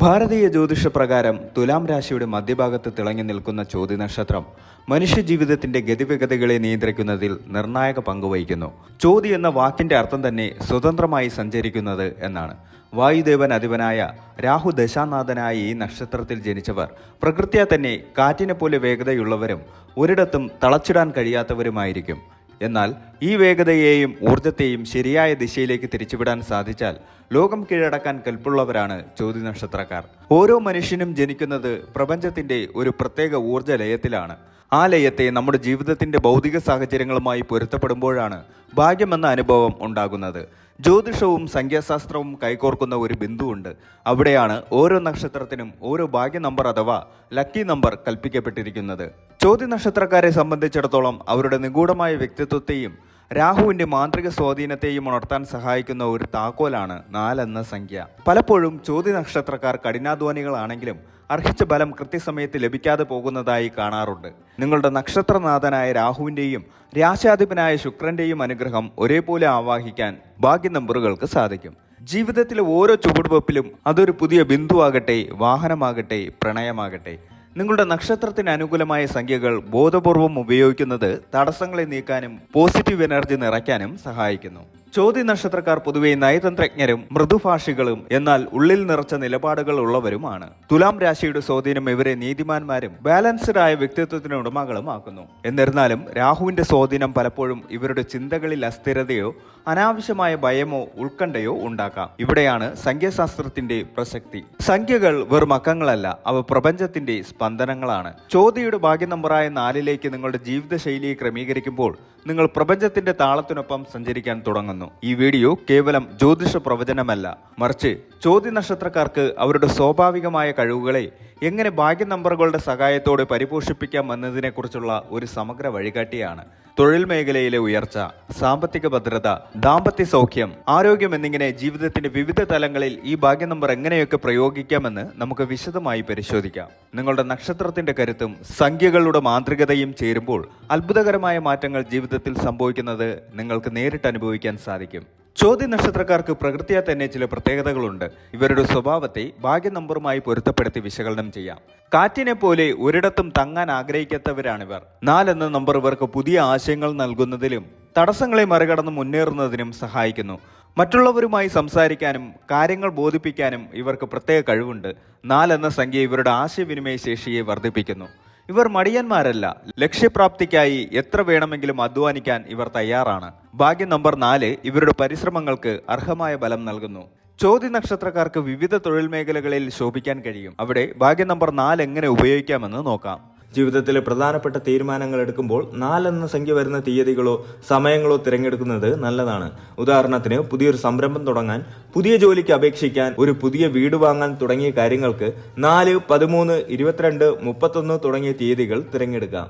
ഭാരതീയ ജ്യോതിഷപ്രകാരം തുലാം രാശിയുടെ മധ്യഭാഗത്ത് തിളങ്ങി നിൽക്കുന്ന ചോതി നക്ഷത്രം മനുഷ്യജീവിതത്തിന്റെ ഗതിവിഗതികളെ നിയന്ത്രിക്കുന്നതിൽ നിർണായക പങ്കുവഹിക്കുന്നു. ചോതി എന്ന വാക്കിന്റെ അർത്ഥം തന്നെ സ്വതന്ത്രമായി സഞ്ചരിക്കുന്നത് എന്നാണ്. വായുദേവൻ അധിപനായ രാഹു ദശാനാഥനായ ഈ നക്ഷത്രത്തിൽ ജനിച്ചവർ പ്രകൃത്യാ തന്നെ കാറ്റിനെ പോലെ വേഗതയുള്ളവരും ഒരിടത്തും തളച്ചിടാൻ കഴിയാത്തവരുമായിരിക്കും. എന്നാൽ ഈ വേഗതയെയും ഊർജത്തെയും ശരിയായ ദിശയിലേക്ക് തിരിച്ചുവിടാൻ സാധിച്ചാൽ ലോകം കീഴടക്കാൻ കൽപ്പുള്ളവരാണ് ചോതി നക്ഷത്രക്കാർ. ഓരോ മനുഷ്യനും ജനിക്കുന്നത് പ്രപഞ്ചത്തിന്റെ ഒരു പ്രത്യേക ഊർജ ലയത്തിലാണ്. ആ ലയത്തെ നമ്മുടെ ജീവിതത്തിന്റെ ഭൗതിക സാഹചര്യങ്ങളുമായി പൊരുത്തപ്പെടുമ്പോഴാണ് ഭാഗ്യമെന്ന അനുഭവം ഉണ്ടാകുന്നത്. ജ്യോതിഷവും സംഖ്യാശാസ്ത്രവും കൈകോർക്കുന്ന ഒരു ബിന്ദുവുണ്ട്. അവിടെയാണ് ഓരോ നക്ഷത്രത്തിനും ഓരോ ഭാഗ്യ നമ്പർ അഥവാ ലക്കി നമ്പർ കൽപ്പിക്കപ്പെട്ടിരിക്കുന്നത്. ചോതി നക്ഷത്രക്കാരെ സംബന്ധിച്ചിടത്തോളം അവരുടെ നിഗൂഢമായ വ്യക്തിത്വത്തെയും രാഹുവിന്റെ മാന്ത്രിക സ്വാധീനത്തെയും ഉണർത്താൻ സഹായിക്കുന്ന ഒരു താക്കോലാണ് 4 എന്ന സംഖ്യ. പലപ്പോഴും ചോതി നക്ഷത്രക്കാർ കഠിനാധ്വാനികളാണെങ്കിലും അർഹിച്ച ബലം കൃത്യസമയത്ത് ലഭിക്കാതെ പോകുന്നതായി കാണാറുണ്ട്. നിങ്ങളുടെ നക്ഷത്രനാഥനായ രാഹുവിന്റെയും രാശാധിപനായ ശുക്രന്റെയും അനുഗ്രഹം ഒരേപോലെ ആവാഹിക്കാൻ ഭാഗ്യ നമ്പറുകൾക്ക് സാധിക്കും. ജീവിതത്തിലെ ഓരോ ചുവടുവെപ്പിലും അതൊരു പുതിയ ബിന്ദുവാകട്ടെ, വാഹനമാകട്ടെ, പ്രണയമാകട്ടെ, നിങ്ങളുടെ നക്ഷത്രത്തിന് അനുകൂലമായ സംഖ്യകൾ ബോധപൂർവം ഉപയോഗിക്കുന്നത് തടസ്സങ്ങളെ നീക്കാനും പോസിറ്റീവ് എനർജി നിറയ്ക്കാനും സഹായിക്കുന്നു. ചോതി നക്ഷത്രക്കാർ പൊതുവെ നയതന്ത്രജ്ഞരും മൃദുഭാഷികളും എന്നാൽ ഉള്ളിൽ നിറച്ച നിലപാടുകൾ ഉള്ളവരുമാണ്. തുലാം രാശിയുടെ സ്വാധീനം ഇവരെ നീതിമാന്മാരും ബാലൻസ്ഡ് ആയ വ്യക്തിത്വത്തിന് ഉടമകളും ആക്കുന്നു. എന്നിരുന്നാലും രാഹുവിന്റെ സ്വാധീനം പലപ്പോഴും ഇവരുടെ ചിന്തകളിൽ അസ്ഥിരതയോ അനാവശ്യമായ ഭയമോ ഉത്കണ്ഠയോ ഉണ്ടാക്കാം. ഇവിടെയാണ് സംഖ്യാശാസ്ത്രത്തിന്റെ പ്രസക്തി. സംഖ്യകൾ വെറും അക്കങ്ങളല്ല, അവ പ്രപഞ്ചത്തിന്റെ സ്പന്ദനങ്ങളാണ്. ചോതിയുടെ ഭാഗ്യ നമ്പറായ 4ലേക്ക് നിങ്ങളുടെ ജീവിതശൈലിയെ ക്രമീകരിക്കുമ്പോൾ നിങ്ങൾ പ്രപഞ്ചത്തിന്റെ താളത്തിനൊപ്പം സഞ്ചരിക്കാൻ തുടങ്ങുന്നു. ഈ വീഡിയോ കേവലം ജ്യോതിഷ പ്രവചനമല്ല, മറിച്ച് ചോതി നക്ഷത്രക്കാർക്ക് അവരുടെ സ്വാഭാവികമായ കഴിവുകളെ എങ്ങനെ ഭാഗ്യ നമ്പറുകളുടെ സഹായത്തോടെ പരിപോഷിപ്പിക്കാം എന്നതിനെക്കുറിച്ചുള്ള ഒരു സമഗ്ര വഴികാട്ടിയാണ്. തൊഴിൽ മേഖലയിലെ ഉയർച്ച, സാമ്പത്തിക ഭദ്രത, ദാമ്പത്യ സൗഖ്യം, ആരോഗ്യം എന്നിങ്ങനെ ജീവിതത്തിന്റെ വിവിധ തലങ്ങളിൽ ഈ ഭാഗ്യ നമ്പർ എങ്ങനെയൊക്കെ പ്രയോഗിക്കാമെന്ന് നമുക്ക് വിശദമായി പരിശോധിക്കാം. നിങ്ങളുടെ നക്ഷത്രത്തിന്റെ കരുത്തും സംഖ്യകളുടെ മാന്ത്രികതയും ചേരുമ്പോൾ അത്ഭുതകരമായ മാറ്റങ്ങൾ ജീവിതത്തിൽ സംഭവിക്കുന്നത് നിങ്ങൾക്ക് നേരിട്ട് അനുഭവിക്കാൻ സാധിക്കും. ചോതി നക്ഷത്രക്കാർക്ക് പ്രകൃതിയാ തന്നെ ചില പ്രത്യേകതകളുണ്ട്. ഇവരുടെ സ്വഭാവത്തെ ഭാഗ്യ നമ്പറുമായി പൊരുത്തപ്പെടുത്തി വിശകലനം ചെയ്യാം. കാറ്റിനെ പോലെ ഒരിടത്തും തങ്ങാൻ ആഗ്രഹിക്കാത്തവരാണിവർ. 4 എന്ന നമ്പർ ഇവർക്ക് പുതിയ ആശയങ്ങൾ നൽകുന്നതിലും തടസ്സങ്ങളെ മറികടന്ന് മുന്നേറുന്നതിനും സഹായിക്കുന്നു. മറ്റുള്ളവരുമായി സംസാരിക്കാനും കാര്യങ്ങൾ ബോധിപ്പിക്കാനും ഇവർക്ക് പ്രത്യേക കഴിവുണ്ട്. 4 എന്ന സംഖ്യ ഇവരുടെ ആശയവിനിമയ ശേഷിയെ വർദ്ധിപ്പിക്കുന്നു. ഇവർ മടിയന്മാരല്ല. ലക്ഷ്യപ്രാപ്തിക്കായി എത്ര വേണമെങ്കിലും അധ്വാനിക്കാൻ ഇവർ തയ്യാറാണ്. ഭാഗ്യ നമ്പർ 4 ഇവരുടെ പരിശ്രമങ്ങൾക്ക് അർഹമായ ബലം നൽകുന്നു. ചോതി നക്ഷത്രക്കാർക്ക് വിവിധ തൊഴിൽ മേഖലകളിൽ ശോഭിക്കാൻ കഴിയും. അവിടെ ഭാഗ്യ നമ്പർ 4 എങ്ങനെ ഉപയോഗിക്കാമെന്ന് നോക്കാം. ജീവിതത്തിലെ പ്രധാനപ്പെട്ട തീരുമാനങ്ങൾ എടുക്കുമ്പോൾ 4 എന്ന സംഖ്യ വരുന്ന തീയതികളോ സമയങ്ങളോ തിരഞ്ഞെടുക്കുന്നത് നല്ലതാണ്. ഉദാഹരണത്തിന് പുതിയൊരു സംരംഭം തുടങ്ങാൻ, പുതിയ ജോലിക്ക് അപേക്ഷിക്കാൻ, ഒരു പുതിയ വീട് വാങ്ങാൻ തുടങ്ങിയ കാര്യങ്ങൾക്ക് 4, 13, 22, 31 തുടങ്ങിയ തീയതികൾ തിരഞ്ഞെടുക്കാം.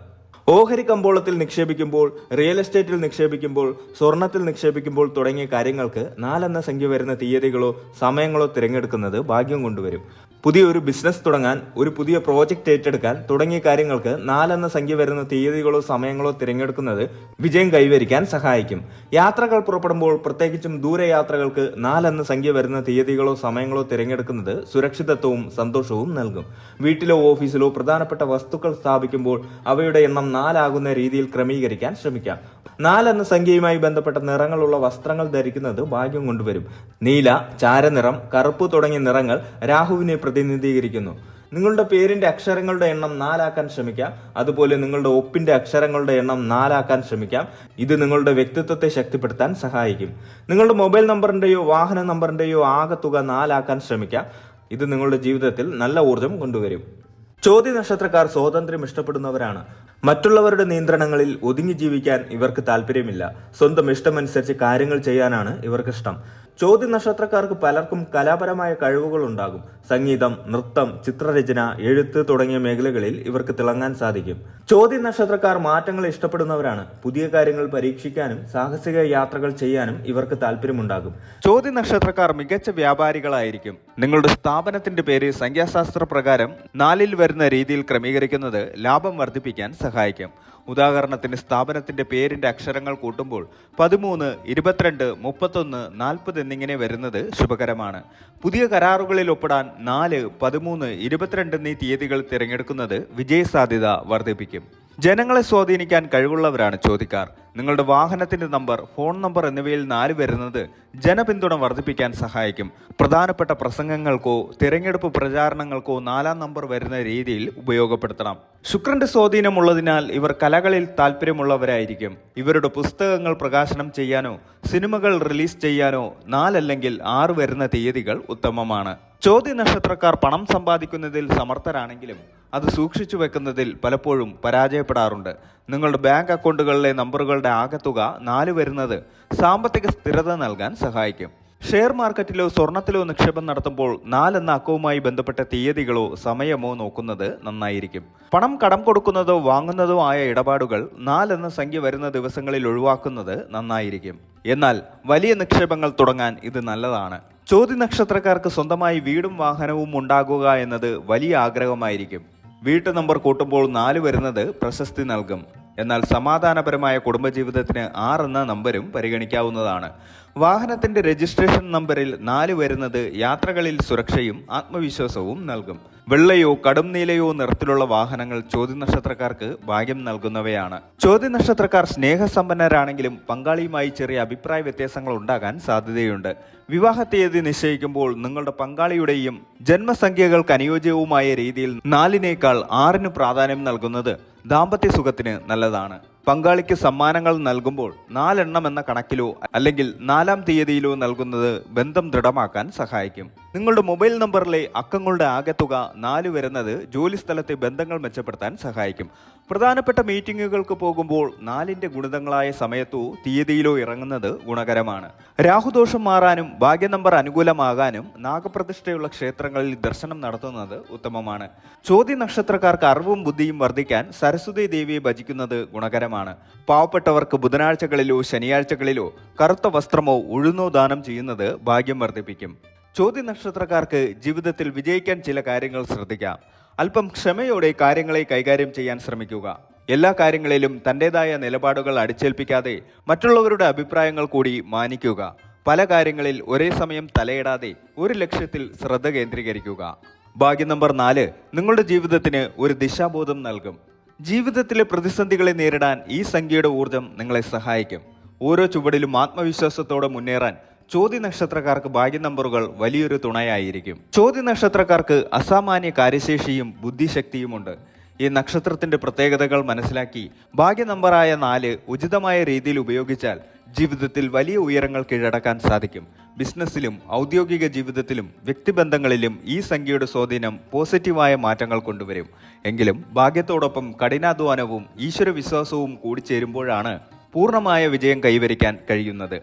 ഓഹരി കമ്പോളത്തിൽ നിക്ഷേപിക്കുമ്പോൾ, റിയൽ എസ്റ്റേറ്റിൽ നിക്ഷേപിക്കുമ്പോൾ, സ്വർണത്തിൽ നിക്ഷേപിക്കുമ്പോൾ തുടങ്ങിയ കാര്യങ്ങൾക്ക് 4 എന്ന സംഖ്യ വരുന്ന തീയതികളോ സമയങ്ങളോ തിരഞ്ഞെടുക്കുന്നത് ഭാഗ്യം കൊണ്ടുവരും. പുതിയൊരു ബിസിനസ് തുടങ്ങാൻ, ഒരു പുതിയ പ്രോജക്റ്റ് ഏറ്റെടുക്കാൻ തുടങ്ങിയ കാര്യങ്ങൾക്ക് 4 എന്ന സംഖ്യ വരുന്ന തീയതികളോ സമയങ്ങളോ തിരഞ്ഞെടുക്കുന്നത് വിജയം കൈവരിക്കാൻ സഹായിക്കും. യാത്രകൾ പുറപ്പെടുമ്പോൾ, പ്രത്യേകിച്ചും ദൂരയാത്രകൾക്ക് 4 എന്ന സംഖ്യ വരുന്ന തീയതികളോ സമയങ്ങളോ തിരഞ്ഞെടുക്കുന്നത് സുരക്ഷിതത്വവും സന്തോഷവും നൽകും. വീട്ടിലോ ഓഫീസിലോ പ്രധാനപ്പെട്ട വസ്തുക്കൾ സ്ഥാപിക്കുമ്പോൾ അവയുടെ എണ്ണം 4 ആകുന്ന രീതിയിൽ ക്രമീകരിക്കാൻ ശ്രമിക്കാം. 4 എന്ന സംഖ്യയുമായി ബന്ധപ്പെട്ട നിറങ്ങളുള്ള വസ്ത്രങ്ങൾ ധരിക്കുന്നത് ഭാഗ്യം കൊണ്ടുവരും. നീല, ചാരനിറം, കറുപ്പ് തുടങ്ങിയ നിറങ്ങൾ രാഹുവിനെ പ്രതിനിധീകരിക്കുന്നു. നിങ്ങളുടെ പേരിന്റെ അക്ഷരങ്ങളുടെ എണ്ണം 4 ആക്കാൻ ശ്രമിക്കാം. അതുപോലെ നിങ്ങളുടെ ഒപ്പിന്റെ അക്ഷരങ്ങളുടെ എണ്ണം 4 ആക്കാൻ ശ്രമിക്കാം. ഇത് നിങ്ങളുടെ വ്യക്തിത്വത്തെ ശക്തിപ്പെടുത്താൻ സഹായിക്കും. നിങ്ങളുടെ മൊബൈൽ നമ്പറിന്റെയോ വാഹന നമ്പറിന്റെയോ ആകെ തുക 4 ആക്കാൻ ശ്രമിക്കാം. ഇത് നിങ്ങളുടെ ജീവിതത്തിൽ നല്ല ഊർജം കൊണ്ടുവരും. ചോതി നക്ഷത്രക്കാർ സ്വാതന്ത്ര്യം ഇഷ്ടപ്പെടുന്നവരാണ്. മറ്റുള്ളവരുടെ നിയന്ത്രണങ്ങളിൽ ഒതുങ്ങി ജീവിക്കാൻ ഇവർക്ക് താല്പര്യമില്ല. സ്വന്തം ഇഷ്ടമനുസരിച്ച് കാര്യങ്ങൾ ചെയ്യാനാണ് ഇവർക്കിഷ്ടം. ചോതി നക്ഷത്രക്കാർക്ക് പലർക്കും കലാപരമായ കഴിവുകൾ ഉണ്ടാകും. സംഗീതം, നൃത്തം, ചിത്രരചന, എഴുത്ത് തുടങ്ങിയ മേഖലകളിൽ ഇവർക്ക് തിളങ്ങാൻ സാധിക്കും. ചോതി നക്ഷത്രക്കാർ മാറ്റങ്ങൾ ഇഷ്ടപ്പെടുന്നവരാണ്. പുതിയ കാര്യങ്ങൾ പരീക്ഷിക്കാനും സാഹസിക യാത്രകൾ ചെയ്യാനും ഇവർക്ക് താല്പര്യമുണ്ടാകും. ചോതി നക്ഷത്രക്കാർ മികച്ച വ്യാപാരികളായിരിക്കും. നിങ്ങളുടെ സ്ഥാപനത്തിന്റെ പേര് സംഖ്യാശാസ്ത്ര പ്രകാരം 4 വരുന്ന രീതിയിൽ ക്രമീകരിക്കുന്നത് ലാഭം വർദ്ധിപ്പിക്കാൻ സഹായിക്കും. ഉദാഹരണത്തിന് സ്ഥാപനത്തിന്റെ പേരിന്റെ അക്ഷരങ്ങൾ കൂട്ടുമ്പോൾ 13, 22, 31, 40 എന്നിങ്ങനെ വരുന്നത് ശുഭകരമാണ്. പുതിയ കരാറുകളിൽ ഒപ്പിടാൻ 4, 13, 22 എന്നീ തീയതികൾ തിരഞ്ഞെടുക്കുന്നത് വിജയസാധ്യത വർദ്ധിപ്പിക്കും. ജനങ്ങളെ സ്വാധീനിക്കാൻ കഴിവുള്ളവരാണ് ചോദ്യക്കാർ. നിങ്ങളുടെ വാഹനത്തിന്റെ നമ്പർ, ഫോൺ നമ്പർ എന്നിവയിൽ 4 വരുന്നത് ജനപിന്തുണ വർദ്ധിപ്പിക്കാൻ സഹായിക്കും. പ്രധാനപ്പെട്ട പ്രസംഗങ്ങൾക്കോ തിരഞ്ഞെടുപ്പ് പ്രചാരണങ്ങൾക്കോ 4-ാം നമ്പർ വരുന്ന രീതിയിൽ ഉപയോഗപ്പെടുത്തണം. ശുക്രന്റെ സ്വാധീനമുള്ളതിനാൽ ഇവർ കലകളിൽ താല്പര്യമുള്ളവരായിരിക്കും. ഇവരുടെ പുസ്തകങ്ങൾ പ്രകാശനം ചെയ്യാനോ സിനിമകൾ റിലീസ് ചെയ്യാനോ 4 അല്ലെങ്കിൽ 6 വരുന്ന തീയതികൾ ഉത്തമമാണ്. ചോദ്യ നക്ഷത്രക്കാർ പണം സമ്പാദിക്കുന്നതിൽ സമർത്ഥരാണെങ്കിലും അത് സൂക്ഷിച്ചു വെക്കുന്നതിൽ പലപ്പോഴും പരാജയപ്പെടാറുണ്ട്. നിങ്ങളുടെ ബാങ്ക് അക്കൗണ്ടുകളിലെ നമ്പറുകളുടെ ആകെത്തുക 4 വരുന്നത് സാമ്പത്തിക സ്ഥിരത നൽകാൻ സഹായിക്കും. ഷെയർ മാർക്കറ്റിലോ സ്വർണത്തിലോ നിക്ഷേപം നടത്തുമ്പോൾ 4 എന്ന അക്കവുമായി ബന്ധപ്പെട്ട തീയതികളോ സമയമോ നോക്കുന്നത് നന്നായിരിക്കും. പണം കടം കൊടുക്കുന്നതോ വാങ്ങുന്നതോ ആയ ഇടപാടുകൾ 4 എന്ന സംഖ്യ വരുന്ന ദിവസങ്ങളിൽ ഒഴിവാക്കുന്നത് നന്നായിരിക്കും. എന്നാൽ വലിയ നിക്ഷേപങ്ങൾ തുടങ്ങാൻ ഇത് നല്ലതാണ്. ചോദ്യ നക്ഷത്രക്കാർക്ക് സ്വന്തമായി വീടും വാഹനവും ഉണ്ടാകുക എന്നത് വലിയ ആഗ്രഹമായിരിക്കും. വീട്ടു നമ്പർ കൂട്ടുമ്പോൾ 4 വരുന്നത് പ്രശസ്തി നൽകും. എന്നാൽ സമാധാനപരമായ കുടുംബജീവിതത്തിന് 6 എന്ന നമ്പരും പരിഗണിക്കാവുന്നതാണ്. വാഹനത്തിന്റെ രജിസ്ട്രേഷൻ നമ്പറിൽ 4 വരുന്നത് യാത്രകളിൽ സുരക്ഷയും ആത്മവിശ്വാസവും നൽകും. വെള്ളയോ കടും നീലയോ നിറത്തിലുള്ള വാഹനങ്ങൾ ചോദ്യ നക്ഷത്രക്കാർക്ക് ഭാഗ്യം നൽകുന്നവയാണ്. ചോദ്യ നക്ഷത്രക്കാർ സ്നേഹസമ്പന്നരാണെങ്കിലും പങ്കാളിയുമായി ചെറിയ അഭിപ്രായ വ്യത്യാസങ്ങൾ ഉണ്ടാകാൻ സാധ്യതയുണ്ട്. വിവാഹ തീയതി നിശ്ചയിക്കുമ്പോൾ നിങ്ങളുടെ പങ്കാളിയുടെയും ജന്മസംഖ്യകൾക്ക് അനുയോജ്യവുമായ രീതിയിൽ 4-നേക്കാൾ 6-ന് പ്രാധാന്യം നൽകുന്നത് ദാമ്പത്യ സുഖത്തിന് നല്ലതാണ്. പങ്കാളിക്ക് സമ്മാനങ്ങൾ നൽകുമ്പോൾ 4 എണ്ണം എന്ന കണക്കിലോ അല്ലെങ്കിൽ 4-ാം തീയതിയിലോ നൽകുന്നത് ബന്ധം ദൃഢമാക്കാൻ സഹായിക്കും. നിങ്ങളുടെ മൊബൈൽ നമ്പറിലെ അക്കങ്ങളുടെ ആകെത്തുക 4 വരുന്നത് ജോലിസ്ഥലത്തെ ബന്ധങ്ങൾ മെച്ചപ്പെടുത്താൻ സഹായിക്കും. പ്രധാനപ്പെട്ട മീറ്റിങ്ങുകൾക്ക് പോകുമ്പോൾ 4-ന്റെ ഗുണിതങ്ങളായ സമയത്തോ തീയതിയിലോ ഇറങ്ങുന്നത് ഗുണകരമാണ്. രാഹുദോഷം മാറാനും ഭാഗ്യ നമ്പർ അനുകൂലമാകാനും നാഗപ്രതിഷ്ഠയുള്ള ക്ഷേത്രങ്ങളിൽ ദർശനം നടത്തുന്നത് ഉത്തമമാണ്. ചോദ്യ നക്ഷത്രക്കാർക്ക് അറിവും ബുദ്ധിയും വർദ്ധിക്കാൻ സരസ്വതി ദേവിയെ ഭജിക്കുന്നത് ഗുണകരമാണ്. പാവപ്പെട്ടവർക്ക് ബുധനാഴ്ചകളിലോ ശനിയാഴ്ചകളിലോ കറുത്ത വസ്ത്രമോ ഉഴുന്നോ ദാനം ചെയ്യുന്നത് ഭാഗ്യം വർദ്ധിപ്പിക്കും. ചോദ്യ നക്ഷത്രക്കാർക്ക് ജീവിതത്തിൽ വിജയിക്കാൻ ചില കാര്യങ്ങൾ ശ്രദ്ധിക്കാം. അല്പം ക്ഷമയോടെ കാര്യങ്ങളെ കൈകാര്യം ചെയ്യാൻ ശ്രമിക്കുക. എല്ലാ കാര്യങ്ങളിലും തൻ്റെതായ നിലപാടുകൾ അടിച്ചേൽപ്പിക്കാതെ മറ്റുള്ളവരുടെ അഭിപ്രായങ്ങൾ കൂടി മാനിക്കുക. പല കാര്യങ്ങളിൽ ഒരേ സമയം തലയിടാതെ ഒരു ലക്ഷ്യത്തിൽ ശ്രദ്ധ കേന്ദ്രീകരിക്കുക. ഭാഗ്യ നമ്പർ 4 നിങ്ങളുടെ ജീവിതത്തിന് ഒരു ദിശാബോധം നൽകും. ജീവിതത്തിലെ പ്രതിസന്ധികളെ നേരിടാൻ ഈ സംഖ്യയുടെ ഊർജം നിങ്ങളെ സഹായിക്കും. ഓരോ ചുവടിലും ആത്മവിശ്വാസത്തോടെ മുന്നേറാൻ ചോദ്യ നക്ഷത്രക്കാർക്ക് ഭാഗ്യ നമ്പറുകൾ വലിയൊരു തുണയായിരിക്കും. ചോദ്യ നക്ഷത്രക്കാർക്ക് അസാമാന്യ കാര്യശേഷിയും ബുദ്ധിശക്തിയുമുണ്ട്. ഈ നക്ഷത്രത്തിന്റെ പ്രത്യേകതകൾ മനസ്സിലാക്കി ഭാഗ്യ നമ്പറായ 4 ഉചിതമായ രീതിയിൽ ഉപയോഗിച്ചാൽ ജീവിതത്തിൽ വലിയ ഉയരങ്ങൾ കീഴടക്കാൻ സാധിക്കും. ബിസിനസ്സിലും ഔദ്യോഗിക ജീവിതത്തിലും വ്യക്തിബന്ധങ്ങളിലും ഈ സംഖ്യയുടെ സ്വാധീനം പോസിറ്റീവായ മാറ്റങ്ങൾ കൊണ്ടുവരും. എങ്കിലും ഭാഗ്യത്തോടൊപ്പം കഠിനാധ്വാനവും ഈശ്വരവിശ്വാസവും കൂടിച്ചേരുമ്പോഴാണ് പൂർണ്ണമായ വിജയം കൈവരിക്കാൻ കഴിയുന്നത്.